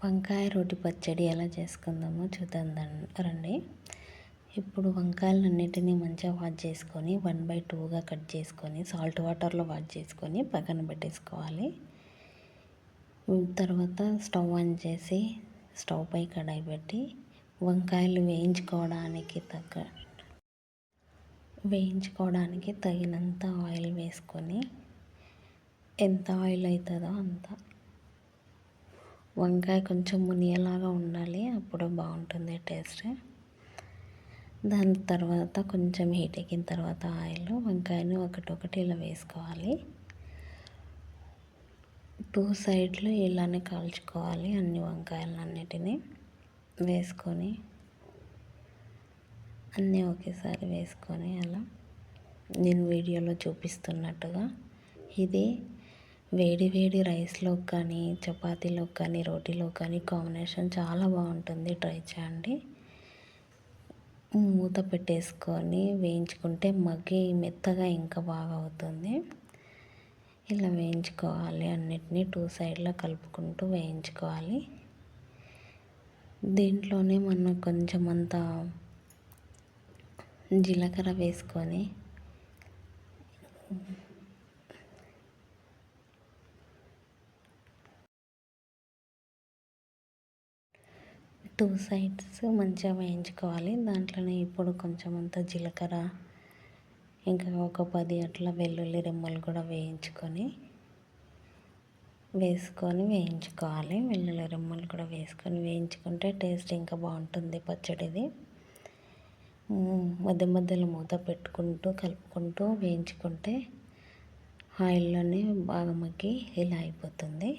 వంకాయ రోటి పచ్చడి ఎలా చేసుకుందామో చూద్దాం రండి. ఇప్పుడు వంకాయలన్నిటినీ మంచిగా వాష్ చేసుకొని 1/2గా కట్ చేసుకొని సాల్ట్ వాటర్లో వాష్ చేసుకొని పక్కన పెట్టేసుకోవాలి. తర్వాత స్టవ్ ఆన్ చేసి స్టవ్ పై కడాయి పెట్టి వంకాయలు వేయించుకోవడానికి తగినంత ఆయిల్ వేసుకొని ఎంత ఆయిల్ అవుతుందో అంత. వంకాయ కొంచెం మునిగేలాగా ఉండాలి, అప్పుడు బాగుంటుంది టేస్ట్. దాని తర్వాత కొంచెం హీట్ ఎక్కిన తర్వాత ఆయిల్ వంకాయను ఒకటొకటి ఇలా వేసుకోవాలి. 2 సైడ్లు ఇలానే కాల్చుకోవాలి. అన్ని వంకాయలన్నిటినీ వేసుకొని అన్నీ ఒకేసారి వేసుకొని అలా నేను వీడియోలో చూపిస్తున్నట్టుగా. ఇది వేడి వేడి రైస్లోకి కానీ చపాతీలోకి కానీ రోటీలోకి కానీ కాంబినేషన్ చాలా బాగుంటుంది. ట్రై చేయండి. మూత పెట్టేసుకొని వేయించుకుంటే మగ్గి మెత్తగా ఇంకా బాగా అవుతుంది. ఇలా వేయించుకోవాలి. అన్నిటినీ 2 సైడ్లో కలుపుకుంటూ వేయించుకోవాలి. దీంట్లోనే మనం కొంచెం అంత జీలకర్ర వేసుకొని టూ సైడ్స్ మంచిగా వేయించుకోవాలి. దాంట్లోనే ఇప్పుడు కొంచెం అంత జీలకర్ర ఇంకా ఒక 10 అట్లా వెల్లుల్లి రెమ్మలు కూడా వేసుకొని వేయించుకోవాలి. వెల్లుల్లి రెమ్మలు కూడా వేసుకొని వేయించుకుంటే టేస్ట్ ఇంకా బాగుంటుంది పచ్చడిది. మధ్య మధ్యలో మూత పెట్టుకుంటూ కలుపుకుంటూ వేయించుకుంటే ఆయిల్లోనే బాగా మగ్గి ఇలా అయిపోతుంది.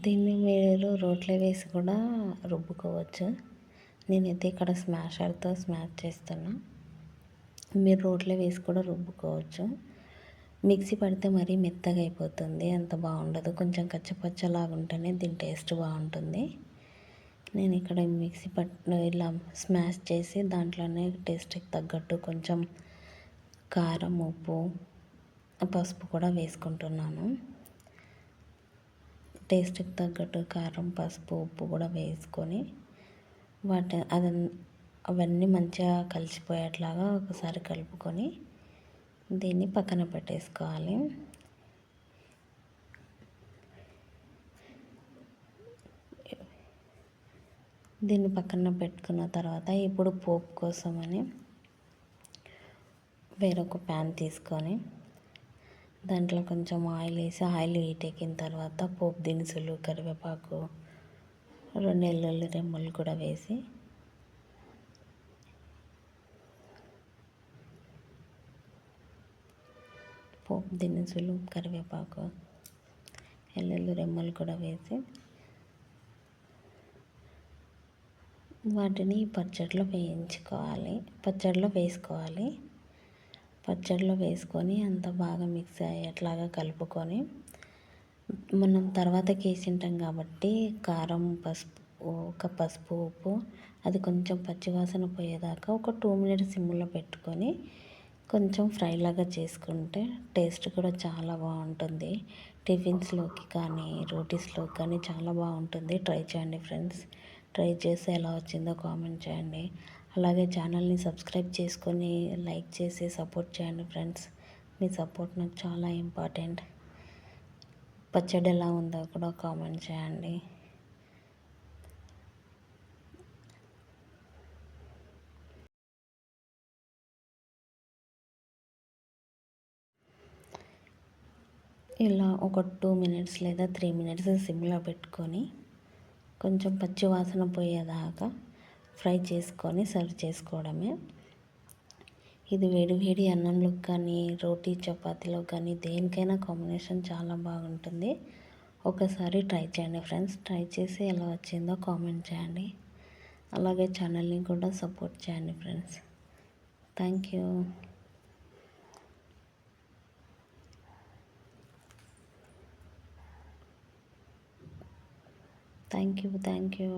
దీన్ని మీరు రోట్లో వేసి కూడా రుబ్బుకోవచ్చు. నేనైతే ఇక్కడ స్మాషర్తో స్మాష్ చేస్తున్నా. మీరు రోట్లో వేసి కూడా రుబ్బుకోవచ్చు. మిక్సీ పడితే మరీ మెత్తగా అయిపోతుంది, అంత బాగుండదు. కొంచెం కచ్చపచ్చలాగా ఉంటేనే దీని టేస్ట్ బాగుంటుంది. నేను ఇక్కడ మిక్సీ ఇలా స్మాష్ చేసి దాంట్లోనే టేస్ట్కి తగ్గట్టు కొంచెం కారం, ఉప్పు, పసుపు కూడా వేసుకుంటున్నాను. టేస్ట్కి తగ్గట్టు కారం, పసుపు, ఉప్పు కూడా వేసుకొని అవన్నీ మంచిగా కలిసిపోయేట్లాగా ఒకసారి కలుపుకొని దీన్ని పక్కన పెట్టేసుకోవాలి. దీన్ని పక్కన పెట్టుకున్న తర్వాత ఇప్పుడు పోపు కోసమని వేరొక ప్యాన్ తీసుకొని దాంట్లో కొంచెం ఆయిల్ వేసి ఆయిల్ హీట్ ఎక్కిన తర్వాత పోపు దినుసులు, కరివేపాకు, 2 వెల్లుల్లి రెమ్మలు కూడా వేసి పోపు దినుసులు, కరివేపాకు, వెల్లుల్లి రెమ్మలు కూడా వేసి వాటిని పచ్చడిలో వేసుకోవాలి. పచ్చడిలో వేసుకొని అంత బాగా మిక్స్ అయ్యేట్లాగా కలుపుకొని మనం తర్వాత వేసింటాం కాబట్టి కారం, పసుపు, ఉప్పు అది కొంచెం పచ్చివాసన పోయేదాకా ఒక 2 మినిట్స్ సిమ్లో పెట్టుకొని కొంచెం ఫ్రై లాగా చేసుకుంటే టేస్ట్ కూడా చాలా బాగుంటుంది. టిఫిన్స్లోకి కానీ రోటీస్లోకి కానీ చాలా బాగుంటుంది. ట్రై చేయండి ఫ్రెండ్స్. ట్రై చేసి ఎలా వచ్చిందో కామెంట్ చేయండి. అలాగే ఛానల్ని సబ్స్క్రైబ్ చేసుకొని లైక్ చేసి సపోర్ట్ చేయండి ఫ్రెండ్స్. మీ సపోర్ట్ నాకు చాలా ఇంపార్టెంట్. పచ్చడి ఎలా ఉందో కూడా కామెంట్ చేయండి. ఇలా ఒక 2 మినిట్స్ లేదా 3 మినిట్స్ సిమ్లో పెట్టుకొని కొంచెం పచ్చి వాసన పోయేదాకా ఫ్రై చేసుకొని సర్వ్ చేసుకోవడమే. ఇది వేడి వేడి అన్నంలోకి కానీ రోటీ చపాతీలో కానీ దేనికైనా కాంబినేషన్ చాలా బాగుంటుంది. ఒకసారి ట్రై చేయండి ఫ్రెండ్స్. ట్రై చేసి ఎలా వచ్చిందో కామెంట్ చేయండి. అలాగే ఛానల్ని కూడా సపోర్ట్ చేయండి friends. Thank you. Thank you.